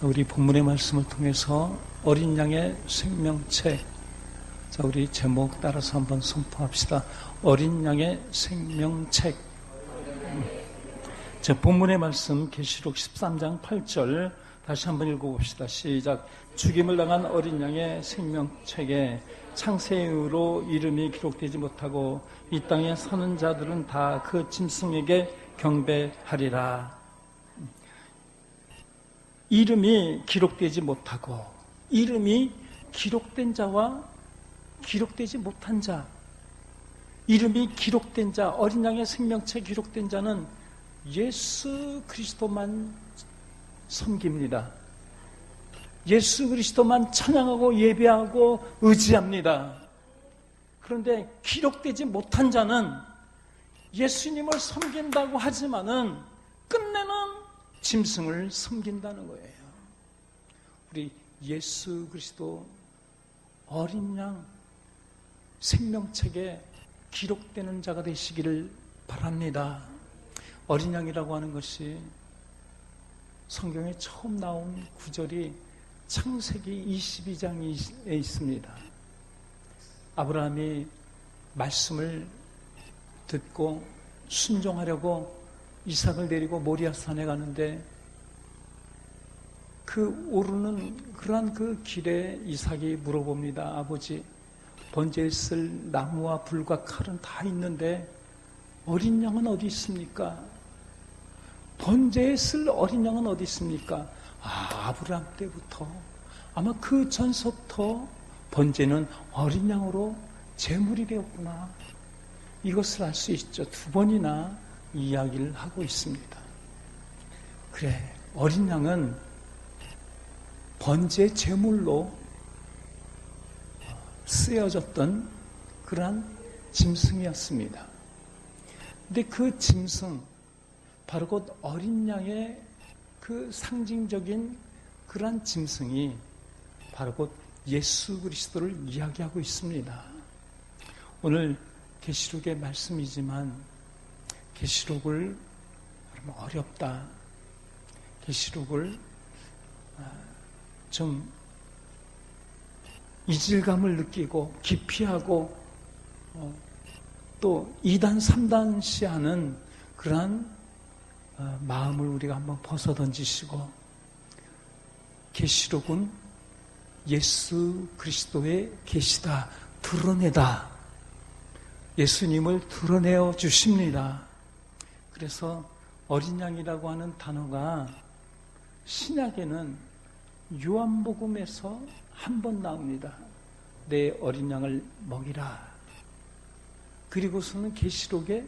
우리 본문의 말씀을 통해서 어린 양의 생명책, 자, 우리 제목 따라서 한번 선포합시다. 어린 양의 생명책. 자, 본문의 말씀 계시록 13장 8절 다시 한번 읽어봅시다. 시작. 죽임을 당한 어린 양의 생명책에 창세 이후로 이름이 기록되지 못하고 이 땅에 사는 자들은 다 그 짐승에게 경배하리라. 이름이 기록되지 못하고 이름이 기록된 자와 기록되지 못한 자, 이름이 기록된 자, 어린 양의 생명책 기록된 자는 예수 그리스도만 섬깁니다. 예수 그리스도만 찬양하고 예배하고 의지합니다. 그런데 기록되지 못한 자는 예수님을 섬긴다고 하지만은 끝내는 짐승을 섬긴다는 거예요. 우리 예수 그리스도 어린 양 생명책에 기록되는 자가 되시기를 바랍니다. 어린 양이라고 하는 것이 성경에 처음 나온 구절이 창세기 22장에 있습니다. 아브라함이 말씀을 듣고 순종하려고 이삭을 데리고 모리아산에 가는데 그 오르는 그러한 그 길에 이삭이 물어봅니다. 아버지, 번제에 쓸 나무와 불과 칼은 다 있는데 어린 양은 어디 있습니까? 번제에 쓸 어린 양은 어디 있습니까? 아브라함 때부터 아마 그 전서부터 번제는 어린 양으로 제물이 되었구나. 이것을 알 수 있죠. 두 번이나 이야기를 하고 있습니다. 그래, 어린 양은 번제 제물로 쓰여졌던 그러한 짐승이었습니다. 근데 그 짐승, 바로 곧 어린 양의 그 상징적인 그러한 짐승이 바로 곧 예수 그리스도를 이야기하고 있습니다. 오늘 계시록의 말씀이지만 계시록을 어렵다. 계시록을 좀 이질감을 느끼고 기피하고 또 2단 3단시하는 그러한 마음을 우리가 한번 벗어던지시고 계시록은 예수 그리스도의 계시다, 드러내다. 예수님을 드러내어 주십니다. 그래서 어린 양이라고 하는 단어가 신약에는 요한복음에서 한 번 나옵니다. 내 어린 양을 먹이라. 그리고서는 계시록에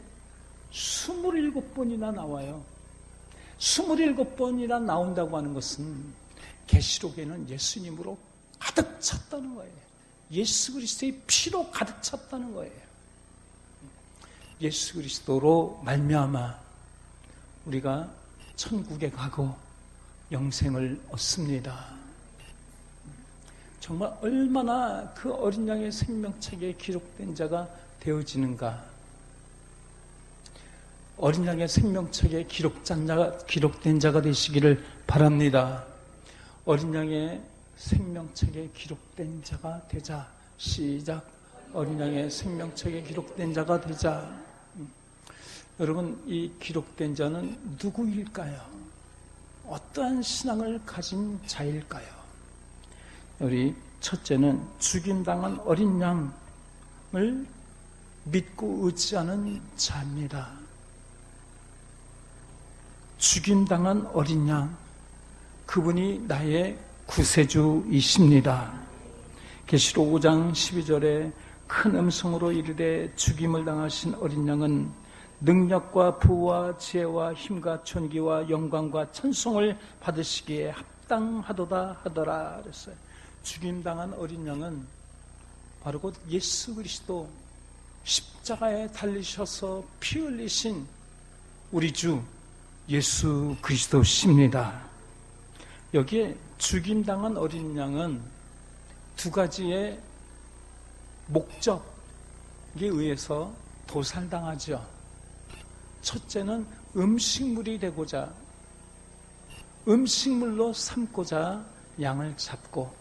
27번이나 나와요. 27번이나 나온다고 하는 것은 계시록에는 예수님으로 가득 찼다는 거예요. 예수 그리스도의 피로 가득 찼다는 거예요. 예수 그리스도로 말미암아 우리가 천국에 가고 영생을 얻습니다. 정말 얼마나 그 어린 양의 생명책에 기록된 자가 되어지는가. 어린 양의 생명책에 기록된 자가 되시기를 바랍니다. 어린 양의 생명책에 기록된 자가 되자. 시작. 어린 양의 생명책에 기록된 자가 되자. 여러분, 이 기록된 자는 누구일까요? 어떠한 신앙을 가진 자일까요? 우리 첫째는 죽임당한 어린 양을 믿고 의지하는 자입니다. 죽임당한 어린 양, 그분이 나의 구세주이십니다. 계시록 5장 12절에 큰 음성으로 이르되 죽임을 당하신 어린 양은 능력과 부와 지혜와 힘과 존귀와 영광과 찬송을 받으시기에 합당하도다 하더라 그랬어요. 죽임당한 어린 양은 바로 곧 예수 그리스도 십자가에 달리셔서 피 흘리신 우리 주 예수 그리스도십니다. 여기에 죽임당한 어린 양은 두 가지의 목적에 의해서 도살당하죠. 첫째는 음식물이 되고자 음식물로 삼고자 양을 잡고,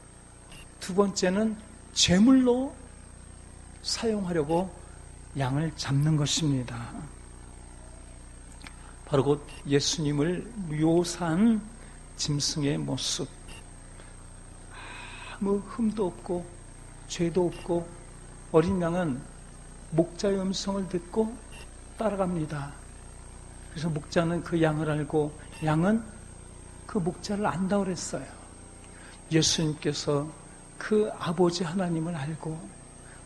두 번째는 제물로 사용하려고 양을 잡는 것입니다. 바로 곧 예수님을 묘사한 짐승의 모습. 아무 흠도 없고 죄도 없고, 어린 양은 목자의 음성을 듣고 따라갑니다. 그래서 목자는 그 양을 알고 양은 그 목자를 안다고 그랬어요. 예수님께서 그 아버지 하나님을 알고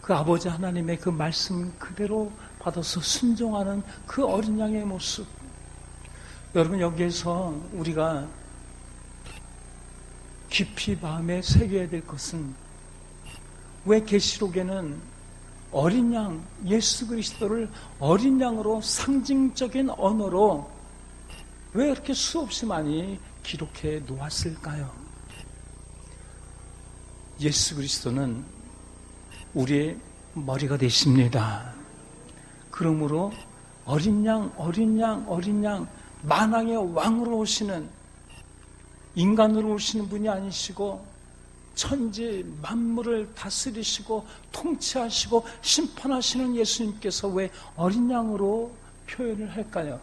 그 아버지 하나님의 그 말씀 그대로 받아서 순종하는 그 어린 양의 모습. 여러분, 여기에서 우리가 깊이 마음에 새겨야 될 것은, 왜 계시록에는 어린 양, 예수 그리스도를 어린 양으로 상징적인 언어로 왜 이렇게 수없이 많이 기록해 놓았을까요? 예수 그리스도는 우리의 머리가 되십니다. 그러므로 어린 양, 어린 양, 어린 양, 만왕의 왕으로 오시는, 인간으로 오시는 분이 아니시고 천지 만물을 다스리시고 통치하시고 심판하시는 예수님께서 왜 어린 양으로 표현을 할까요?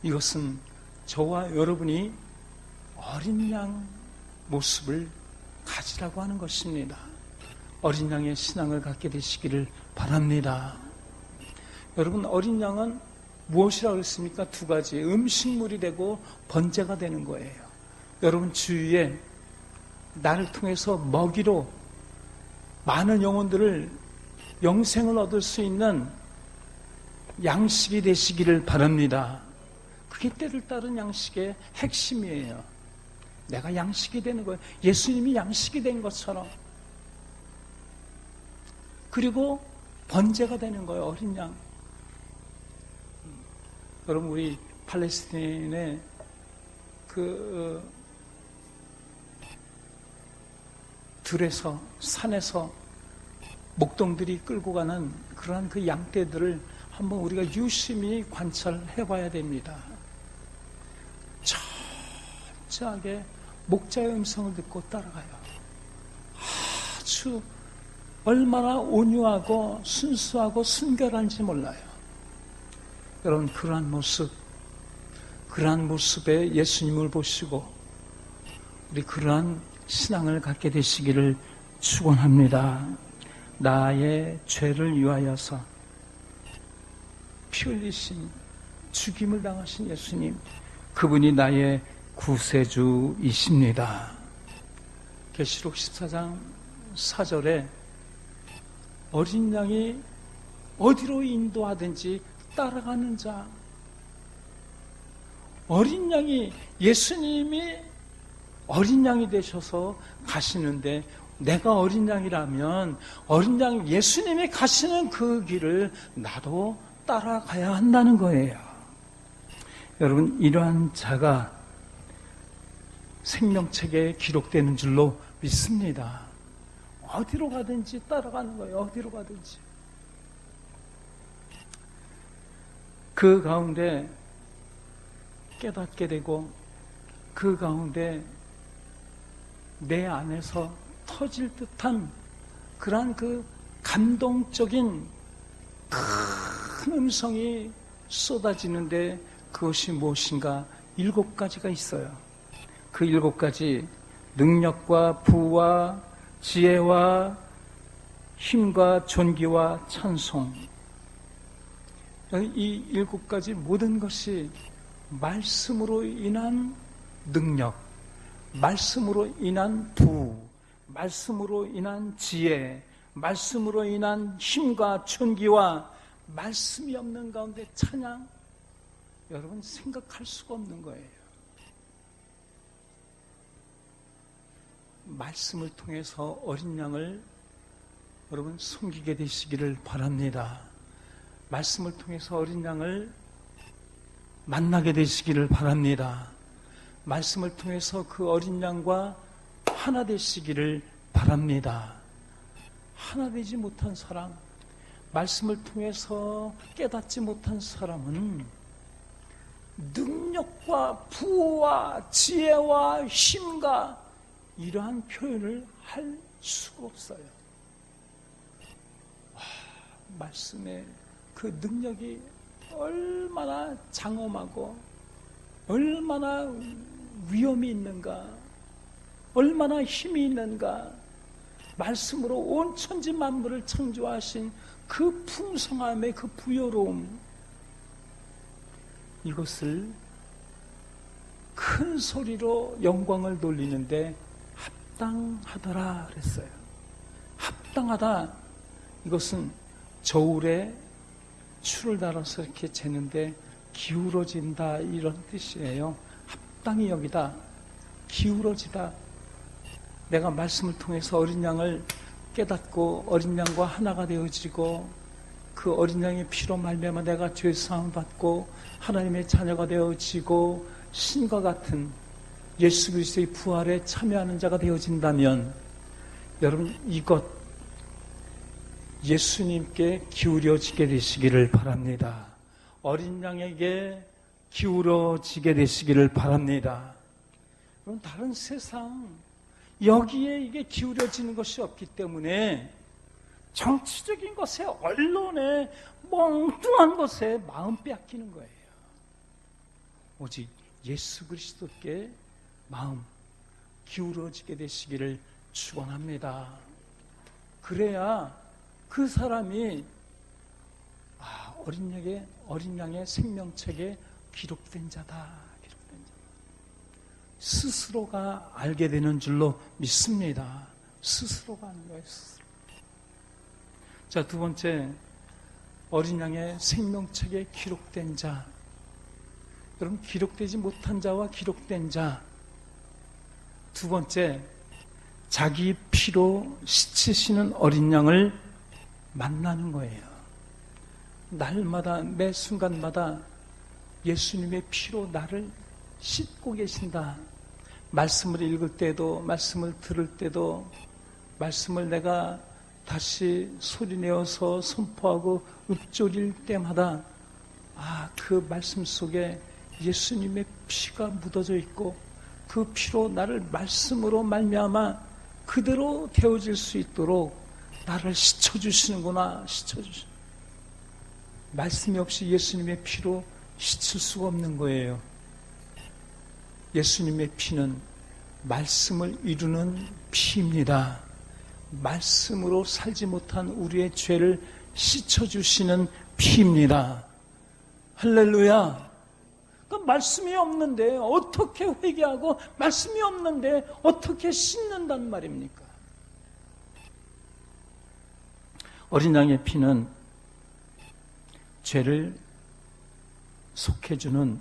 이것은 저와 여러분이 어린 양 모습을 가지라고 하는 것입니다. 어린 양의 신앙을 갖게 되시기를 바랍니다. 여러분, 어린 양은 무엇이라고 했습니까? 두 가지. 음식물이 되고 번제가 되는 거예요. 여러분, 주위에 나를 통해서 먹이로 많은 영혼들을, 영생을 얻을 수 있는 양식이 되시기를 바랍니다. 그게 때를 따른 양식의 핵심이에요. 내가 양식이 되는 거예요. 예수님이 양식이 된 것처럼. 그리고 번제가 되는 거예요. 어린 양. 여러분, 우리 팔레스타인의 들에서, 산에서 목동들이 끌고 가는 그러한 그 양떼들을 한번 우리가 유심히 관찰해 봐야 됩니다. 철저하게 목자의 음성을 듣고 따라가요. 아주 얼마나 온유하고 순수하고 순결한지 몰라요. 여러분, 그러한 모습에 예수님을 보시고 우리 그러한 신앙을 갖게 되시기를 축원합니다. 나의 죄를 위하여서 피 흘리신, 죽임을 당하신 예수님, 그분이 나의 구세주이십니다. 계시록 14장 4절에 어린 양이 어디로 인도하든지 따라가는 자, 어린 양이, 예수님이 어린 양이 되셔서 가시는데, 내가 어린 양이라면 어린 양 예수님이 가시는 그 길을 나도 따라가야 한다는 거예요. 여러분, 이러한 자가 생명책에 기록되는 줄로 믿습니다. 어디로 가든지 따라가는 거예요. 어디로 가든지. 그 가운데 깨닫게 되고, 그 가운데 내 안에서 터질 듯한 그러한 그 감동적인 큰 음성이 쏟아지는데, 그것이 무엇인가? 7가지가 있어요. 그 7가지, 능력과 부와 지혜와 힘과 존귀와 찬송, 이 7가지 모든 것이 말씀으로 인한 능력, 말씀으로 인한 부, 말씀으로 인한 지혜, 말씀으로 인한 힘과 존귀와 말씀이 없는 가운데 찬양, 여러분 생각할 수가 없는 거예요. 말씀을 통해서 어린 양을 여러분 섬기게 되시기를 바랍니다. 말씀을 통해서 어린 양을 만나게 되시기를 바랍니다. 말씀을 통해서 그 어린 양과 하나 되시기를 바랍니다. 하나 되지 못한 사람, 말씀을 통해서 깨닫지 못한 사람은 능력과 부와 지혜와 힘과 이러한 표현을 할 수가 없어요. 말씀의 그 능력이 얼마나 장엄하고 얼마나 위험이 있는가, 얼마나 힘이 있는가. 말씀으로 온 천지 만물을 창조하신 그 풍성함의 그 부여로움, 이것을 큰 소리로 영광을 돌리는데 합당하더라 그랬어요. 합당하다, 이것은 저울에 추를 달아서 이렇게 재는데 기울어진다, 이런 뜻이에요. 합당히 여기다, 기울어지다. 내가 말씀을 통해서 어린 양을 깨닫고 어린 양과 하나가 되어지고 그 어린 양의 피로 말미암아 내가 죄사함을 받고 하나님의 자녀가 되어지고 신과 같은 예수 그리스도의 부활에 참여하는 자가 되어진다면, 여러분, 이것 예수님께 기울여지게 되시기를 바랍니다. 어린 양에게 기울어지게 되시기를 바랍니다. 그럼 다른 세상 여기에 이게 기울여지는 것이 없기 때문에 정치적인 것에, 언론에, 멍뚱한 것에 마음 빼앗기는 거예요. 오직 예수 그리스도께 마음 기울어지게 되시기를 축원합니다. 그래야 그 사람이 어린 양의 생명책에 기록된 자다, 기록된 자. 스스로가 알게 되는 줄로 믿습니다. 스스로가 아는 거예요, 스스로. 자, 두 번째, 어린 양의 생명책에 기록된 자. 여러분, 기록되지 못한 자와 기록된 자. 두 번째, 자기 피로 씻으시는 어린 양을 만나는 거예요. 날마다, 매 순간마다 예수님의 피로 나를 씻고 계신다. 말씀을 읽을 때도, 말씀을 들을 때도, 말씀을 내가 다시 소리내어서 선포하고 읊조릴 때마다 그 말씀 속에 예수님의 피가 묻어져 있고 그 피로 나를 말씀으로 말미암아 그대로 되어질 수 있도록 나를 씻어주시는구나, 씻어주시는. 말씀이 없이 예수님의 피로 씻을 수가 없는 거예요. 예수님의 피는 말씀을 이루는 피입니다. 말씀으로 살지 못한 우리의 죄를 씻어주시는 피입니다. 할렐루야. 그 말씀이 없는데 어떻게 회개하고, 말씀이 없는데 어떻게 씻는단 말입니까? 어린 양의 피는 죄를 속해주는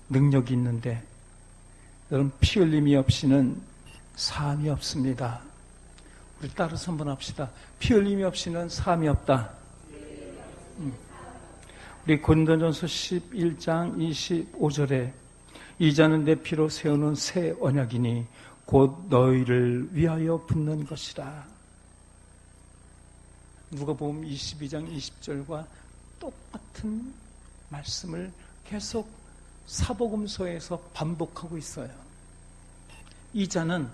능력이 있는데, 여러분, 피 흘림이 없이는 사함이 없습니다. 우리 따라서 한번 합시다. 피 흘림이 없이는 사함이 없다. 우리 고린도전서 11장 25절에 이자는 내 피로 세우는 새 언약이니 곧 너희를 위하여 붙는 것이라. 누가복음 22장 20절과 똑같은 말씀을 계속 사복음서에서 반복하고 있어요. 이자는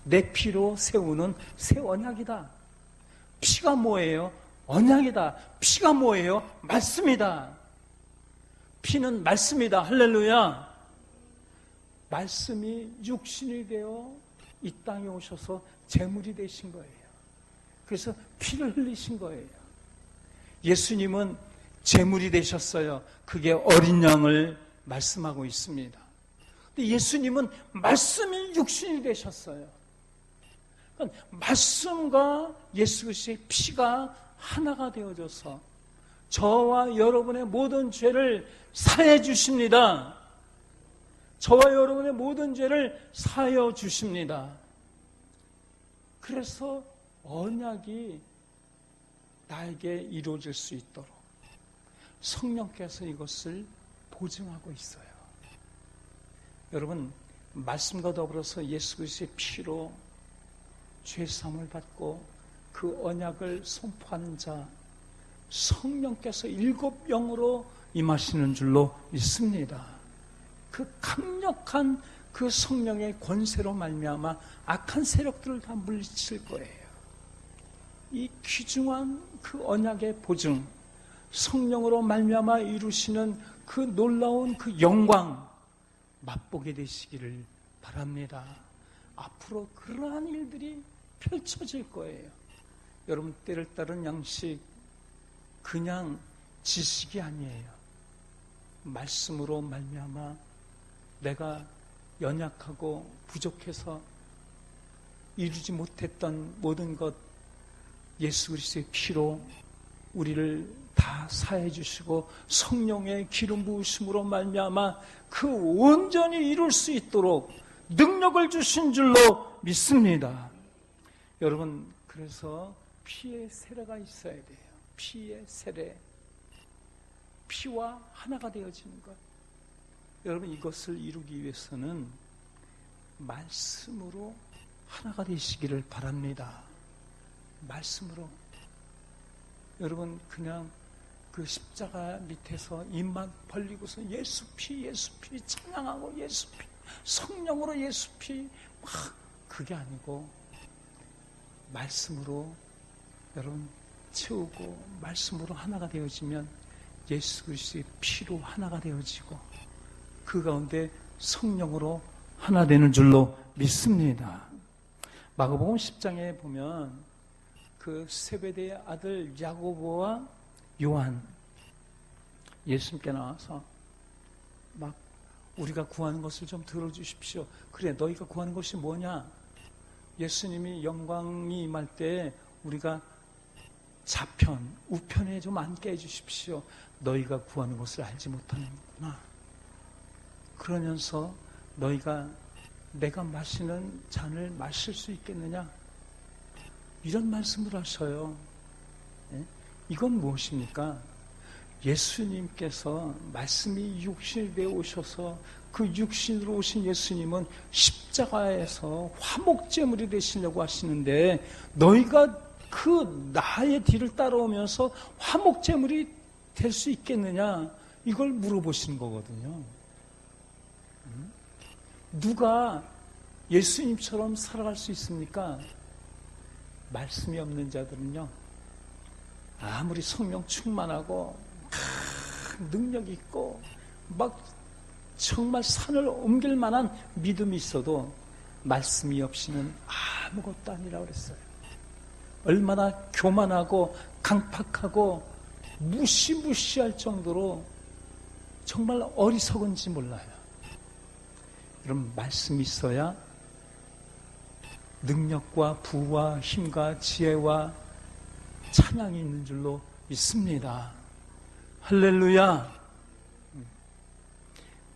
내 피로 세우는 새 언약이다. 피가 뭐예요? 언약이다. 피가 뭐예요? 말씀이다. 피는 말씀이다. 할렐루야. 말씀이 육신이 되어 이 땅에 오셔서 제물이 되신 거예요. 그래서 피를 흘리신 거예요. 예수님은 제물이 되셨어요. 그게 어린 양을 말씀하고 있습니다. 근데 예수님은 말씀이 육신이 되셨어요. 그러니까 말씀과 예수 그리스도의 피가 하나가 되어져서 저와 여러분의 모든 죄를 사해 주십니다. 저와 여러분의 모든 죄를 사하여 주십니다. 그래서 언약이 나에게 이루어질 수 있도록 성령께서 이것을 보증하고 있어요. 여러분, 말씀과 더불어서 예수 그리스도의 피로 죄 사함을 받고 그 언약을 선포하는 자, 성령께서 7영으로 임하시는 줄로 믿습니다. 그 강력한 그 성령의 권세로 말미암아 악한 세력들을 다 물리칠 거예요. 이 귀중한 그 언약의 보증, 성령으로 말미암아 이루시는 그 놀라운 그 영광 맛보게 되시기를 바랍니다. 앞으로 그러한 일들이 펼쳐질 거예요. 여러분, 때를 따른 양식 그냥 지식이 아니에요. 말씀으로 말미암아 내가 연약하고 부족해서 이루지 못했던 모든 것 예수 그리스도의 피로 우리를 다 사해 주시고 성령의 기름 부으심으로 말미암아 그 온전히 이룰 수 있도록 능력을 주신 줄로 믿습니다. 여러분, 그래서 피의 세례가 있어야 돼요. 피의 세례. 피와 하나가 되어지는 것. 여러분, 이것을 이루기 위해서는 말씀으로 하나가 되시기를 바랍니다. 말씀으로. 여러분, 그냥 그 십자가 밑에서 입만 벌리고서 예수 피 찬양하고 예수 피 성령으로 예수 피 막 그게 아니고 말씀으로 여러분 채우고 말씀으로 하나가 되어지면 예수 그리스도의 피로 하나가 되어지고 그 가운데 성령으로 하나 되는 줄로 믿습니다. 마가복음 10장에 보면 그 세베대의 아들 야고보와 요한 예수님께 나와서 막 우리가 구하는 것을 좀 들어주십시오. 그래, 너희가 구하는 것이 뭐냐? 예수님이 영광이 임할 때 우리가 좌편, 우편에 좀 앉게 해주십시오. 너희가 구하는 것을 알지 못하는구나. 그러면서 너희가 내가 마시는 잔을 마실 수 있겠느냐? 이런 말씀을 하셔요. 이건 무엇입니까? 예수님께서 말씀이 육신이 되어 오셔서 그 육신으로 오신 예수님은 십자가에서 화목제물이 되시려고 하시는데 너희가 그 나의 뒤를 따라오면서 화목제물이 될 수 있겠느냐? 이걸 물어보시는 거거든요. 누가 예수님처럼 살아갈 수 있습니까? 말씀이 없는 자들은요, 아무리 성령 충만하고 능력 있고 막 정말 산을 옮길 만한 믿음이 있어도 말씀이 없이는 아무것도 아니라고 그랬어요. 얼마나 교만하고 강팍하고 무시무시할 정도로 정말 어리석은지 몰라요. 이런 말씀이 있어야 능력과 부와 힘과 지혜와 찬양이 있는 줄로 믿습니다. 할렐루야.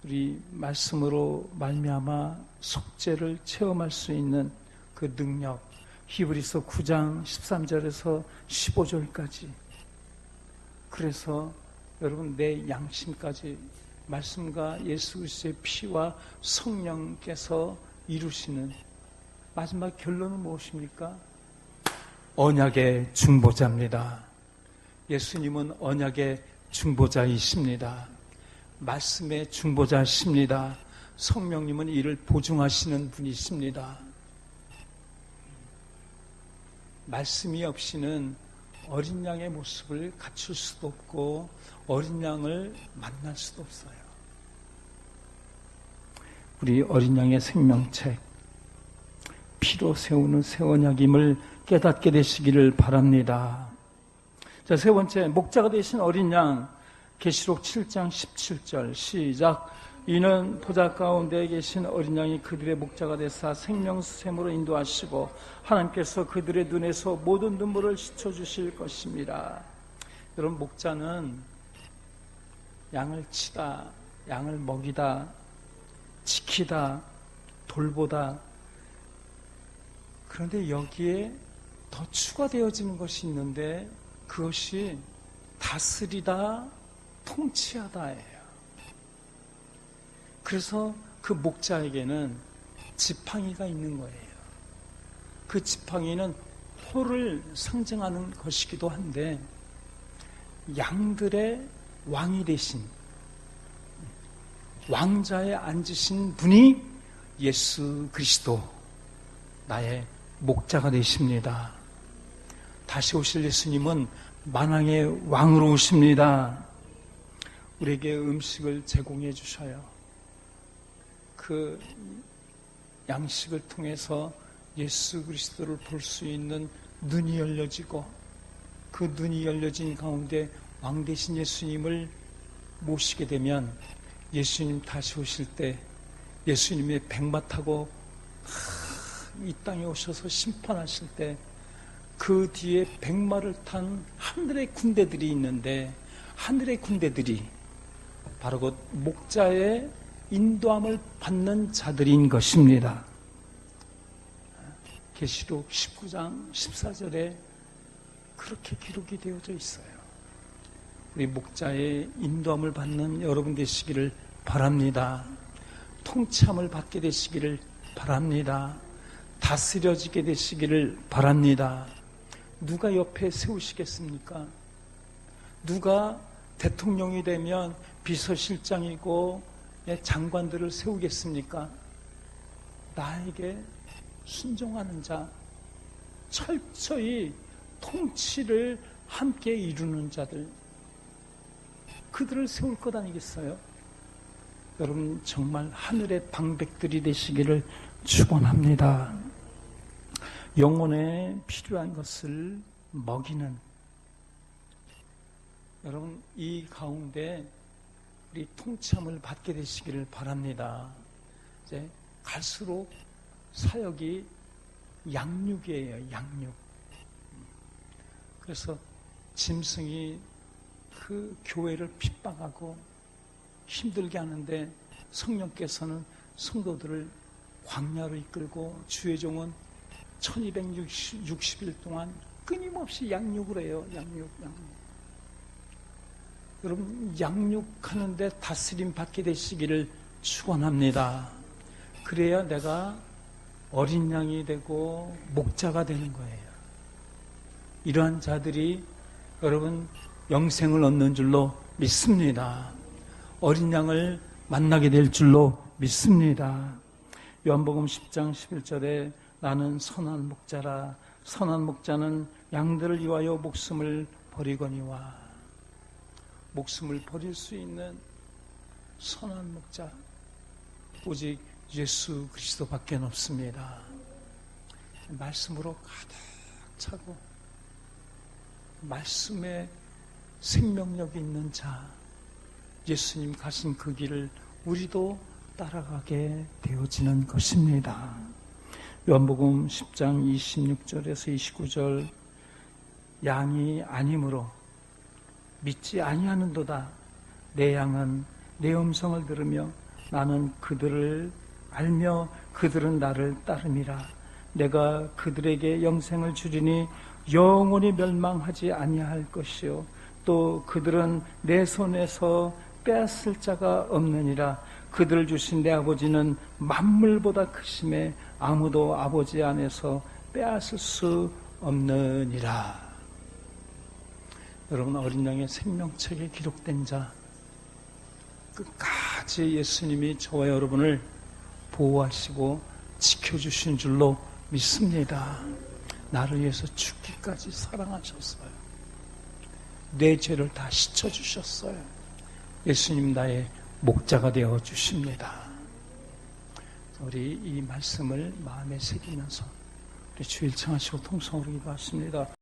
우리 말씀으로 말미암아 속죄를 체험할 수 있는 그 능력, 히브리서 9장 13절에서 15절까지. 그래서 여러분 내 양심까지 말씀과 예수 그리스도의 피와 성령께서 이루시는 마지막 결론은 무엇입니까? 언약의 중보자입니다. 예수님은 언약의 중보자이십니다. 말씀의 중보자이십니다. 성령님은 이를 보증하시는 분이십니다. 말씀이 없이는 어린 양의 모습을 갖출 수도 없고 어린 양을 만날 수도 없어요. 우리 어린 양의 생명책, 피로 세우는 새 언약임을 깨닫게 되시기를 바랍니다. 자, 세 번째, 목자가 되신 어린 양, 계시록 7장 17절 시작. 이는 보좌 가운데 계신 어린 양이 그들의 목자가 되사 생명샘으로 인도하시고 하나님께서 그들의 눈에서 모든 눈물을 씻어주실 것입니다. 여러분, 목자는 양을 치다, 양을 먹이다, 지키다, 돌보다. 그런데 여기에 더 추가되어지는 것이 있는데 그것이 다스리다, 통치하다예요. 그래서 그 목자에게는 지팡이가 있는 거예요. 그 지팡이는 호를 상징하는 것이기도 한데 양들의 왕이 되신 왕자에 앉으신 분이 예수 그리스도 나의 목자가 되십니다. 다시 오실 예수님은 만왕의 왕으로 오십니다. 우리에게 음식을 제공해 주셔요. 그 양식을 통해서 예수 그리스도를 볼 수 있는 눈이 열려지고 그 눈이 열려진 가운데 왕 되신 예수님을 모시게 되면 예수님 다시 오실 때 예수님의 백마 타고 이 땅에 오셔서 심판하실 때 그 뒤에 백마를 탄 하늘의 군대들이 있는데 하늘의 군대들이 바로 그 목자의 인도함을 받는 자들인 것입니다. 계시록 19장 14절에 그렇게 기록이 되어져 있어요. 우리 목자의 인도함을 받는 여러분 되시기를 바랍니다. 통참을 받게 되시기를 바랍니다. 다스려지게 되시기를 바랍니다. 누가 옆에 세우시겠습니까? 누가 대통령이 되면 비서실장이고 장관들을 세우겠습니까? 나에게 순종하는 자, 철저히 통치를 함께 이루는 자들, 그들을 세울 것 아니겠어요? 여러분 정말 하늘의 방백들이 되시기를 축원합니다. 영혼에 필요한 것을 먹이는 여러분 이 가운데 우리 통참을 받게 되시기를 바랍니다. 이제 갈수록 사역이 양육이에요. 양육. 그래서 짐승이 그 교회를 핍박하고 힘들게 하는데 성령께서는 성도들을 광야로 이끌고 주의 종은 1260일 동안 끊임없이 양육을 해요. 양육. 여러분 양육하는데 다스림 받게 되시기를 축원합니다. 그래야 내가 어린 양이 되고 목자가 되는 거예요. 이러한 자들이 여러분 영생을 얻는 줄로 믿습니다. 어린 양을 만나게 될 줄로 믿습니다. 요한복음 10장 11절에 나는 선한 목자라 선한 목자는 양들을 위하여 목숨을 버리거니와 목숨을 버릴 수 있는 선한 목자 오직 예수 그리스도밖에 없습니다. 말씀으로 가득 차고 말씀에 생명력이 있는 자 예수님 가신 그 길을 우리도 따라가게 되어지는 것입니다. 요한복음 10장 26절에서 29절 양이 아니므로 믿지 아니하는도다. 내 양은 내 음성을 들으며 나는 그들을 알며 그들은 나를 따름이라. 내가 그들에게 영생을 주리니 영원히 멸망하지 아니할 것이요 또 그들은 내 손에서 빼앗을 자가 없느니라. 그들을 주신 내 아버지는 만물보다 크심에 아무도 아버지 안에서 빼앗을 수 없느니라. 여러분 어린 양의 생명책에 기록된 자 끝까지 예수님이 저와 여러분을 보호하시고 지켜주신 줄로 믿습니다. 나를 위해서 죽기까지 사랑하셨어요. 내 죄를 다 씻어주셨어요. 예수님 나의 목자가 되어 주십니다. 우리 이 말씀을 마음에 새기면서 우리 주일 청하시고 통성으로 기도하십니다.